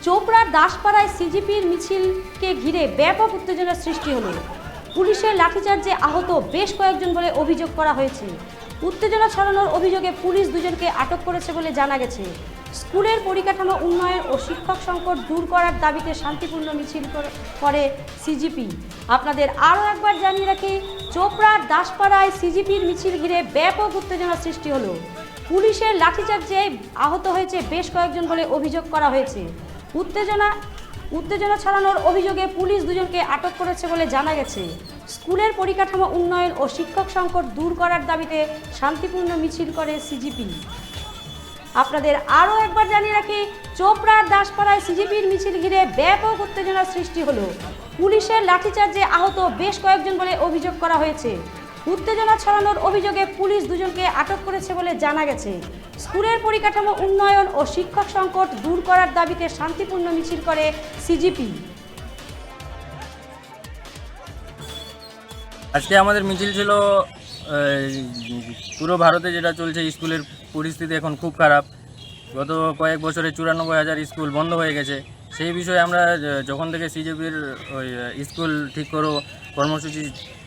চোপড়ার দাসপাড়ায় সিজিপির মিছিলকে ঘিরে ব্যাপক উত্তেজনার সৃষ্টি হলো। পুলিশের লাঠিচার্জে আহত বেশ কয়েকজন বলে অভিযোগ করা হয়েছে। উত্তেজনা ছড়ানোর অভিযোগে পুলিশ দুজনকে আটক করেছে বলে জানা গেছে। স্কুলের পরিকাঠামো উন্নয়ন ও শিক্ষক সংকট দূর করার দাবিতে শান্তিপূর্ণ মিছিল করে সিজিপি। আপনাদের আরও একবার জানিয়ে রাখি, চোপড়ার দাসপাড়ায় সিজিপির মিছিল ঘিরে ব্যাপক উত্তেজনা সৃষ্টি হলো। পুলিশের লাঠিচার্জে আহত হয়েছে বেশ কয়েকজন বলে অভিযোগ করা হয়েছে। উত্তেজনা ছড়ানোর অভিযোগে পুলিশ দুজনকে আটক করেছে বলে জানা গেছে। স্কুলের পরিকাঠামো উন্নয়ন ও শিক্ষক সংকট দূর করার দাবিতে শান্তিপূর্ণ মিছিল করে সিজিপি। আপনাদের আরও একবার জানিয়ে রাখি, চোপড়ার দাসপাড়ায় সিজিপির মিছিল ঘিরে ব্যাপক উত্তেজনার সৃষ্টি হলো। পুলিশের লাঠিচার্জে আহত বেশ কয়েকজন বলে অভিযোগ করা হয়েছে। উত্তেজনা ছড়ানোর অভিযোগে পুলিশ দুজনকে আটক করেছে বলে জানা গেছে। স্কুলের পরিকাঠামো উন্নয়ন ও শিক্ষক সংকট দূর করার দাবিতে শান্তিপূর্ণ মিছিল করে সিজিপি। আজকে আমাদের মিছিল ছিল পুরো ভারতে যেটা চলছে, স্কুলের পরিস্থিতি এখন খুব খারাপ। গত কয়েক বছরে 94,000 স্কুল বন্ধ হয়ে গেছে। সেই বিষয়ে আমরা যখন থেকে সিজিপির ওই স্কুল ঠিক করো কর্মসূচি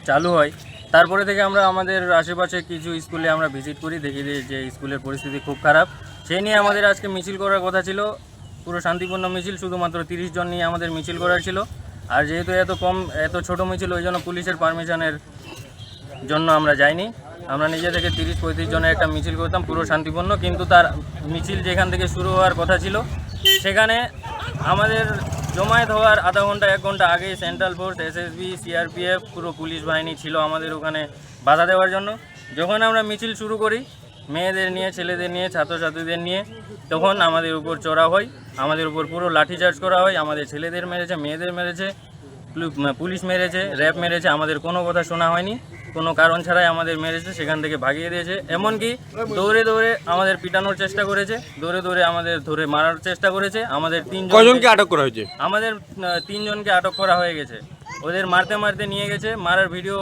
চালু হয়, তারপরে থেকে আমরা আমাদের আশেপাশে কিছু স্কুলে আমরা ভিজিট করি, দেখি যে স্কুলের পরিস্থিতি খুব খারাপ। সেই নিয়ে আমাদের আজকে মিছিল করার কথা ছিল, পুরো শান্তিপূর্ণ মিছিল, শুধুমাত্র 30 জন নিয়ে আমাদের মিছিল করার ছিল। আর যেহেতু এত ছোট মিছিল, ওই জন্য পুলিশের পারমিশনের জন্য আমরা যাইনি। আমরা নিজে থেকে 30-35 জনের একটা মিছিল করতাম পুরো শান্তিপূর্ণ, কিন্তু তার মিছিল যেখান থেকে শুরু হওয়ার কথা ছিল সেখানে আমাদের জমায়েত হওয়ার আধা ঘন্টা 1 ঘন্টা আগেই সেন্ট্রাল ফোর্স, এসএসবি, সিআরপিএফ, পুরো পুলিশ বাহিনী ছিল আমাদের ওখানে বাধা দেওয়ার জন্য। যখন আমরা মিছিল শুরু করি মেয়েদের নিয়ে, ছেলেদের নিয়ে, ছাত্রছাত্রীদের নিয়ে, তখন আমাদের উপর চড়াও হয়, আমাদের উপর পুরো লাঠিচার্জ করা হয়। আমাদের ছেলেদের মেরেছে, মেয়েদের মেরেছে, পুলিশ মেরেছে, র্যাব মেরেছে, আমাদের কোনো কথা শোনা হয়নি, কোনো কারণ ছাড়াই আমাদের মেরেছে, সেখান থেকে ভাগিয়ে দিয়েছে। এমনকি দৌড়ে দৌড়ে আমাদের পিটানোর চেষ্টা করেছে, দৌড়ে দৌড়ে আমাদের ধরে মারার চেষ্টা করেছে। আমাদের 3 জনকে আটক করা হয়েছে। আমাদের 3 জনকে আটক করা হয়ে গেছে। ওদের মারতে মারতে নিয়ে গেছে, মারার ভিডিও।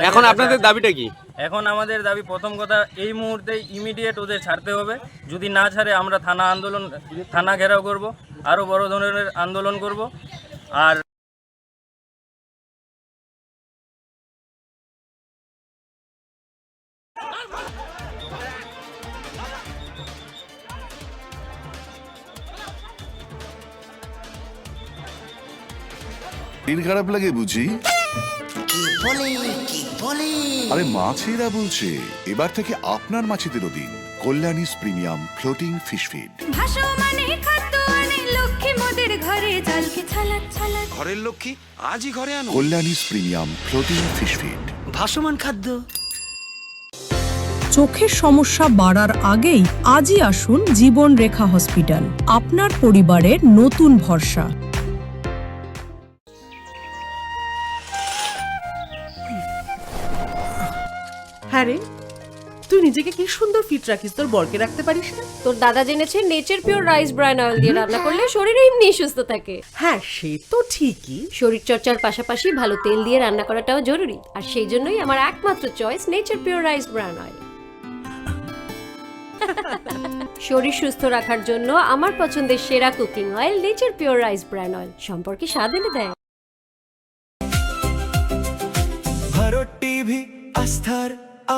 এখন আপনাদের দাবিটা কি? এখন আমাদের দাবি, প্রথম কথা, এই মুহূর্তে ইমিডিয়েট ওদের ছাড়তে হবে। যদি না ছাড়ে আমরা থানা ঘেরাও করব, আরও বড় ধরনের আন্দোলন করব। আর দিন খারাপ লাগে বুঝি? আরে মাছেরা বলছে, এবার থেকে আপনার মাছেদেরও দিন কল্যাণীস প্রিমিয়াম ফ্লোটিং ফিশ ফিড। ঘরের লক্ষ্মী আজই ঘরে আনো কল্যাণীস প্রিমিয়াম ফ্লোটিং ফিশ ফিড, ভাসমান খাদ্য। চোখের সমস্যা বাড়ার আগেই আজই আসুন জীবন রেখা হসপিটাল, আপনার পরিবারের নতুন ভরসা। হ্যাঁ রে, তুই নিজেকে কি সুন্দর ফিট রাখিস, তোর বরকে রাখতে পারিস না? তোর দাদা জেনেছে nature pure rice bran oil দিয়ে রান্না করলে শরীর এমনি সুস্থ থাকে। হ্যাঁ, সে তো ঠিকই। শরীর চর্চার পাশাপাশি ভালো তেল দিয়ে রান্না করাটাও জরুরি, আর সেই জন্যই আমার একমাত্র choice nature pure rice bran oil. শরীর সুস্থ রাখার জন্য আমার পছন্দের সেরা cooking oil nature pure rice bran oil, সম্পর্কে স্বাদ এনে দেয়। ভারত টিভি, আস্থার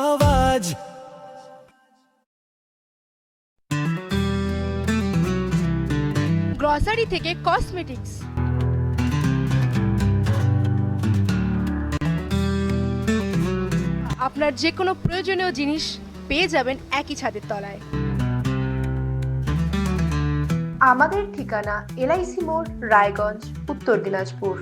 আওয়াজ। গ্রসারি থেকে কসমেটিক্স, আপনার যে কোনো প্রয়োজনীয় জিনিস পেয়ে যাবেন একই ছাদের তলায়। আমাদের ঠিকানা LIC মোড়, রায়গঞ্জ, উত্তর দিনাজপুর।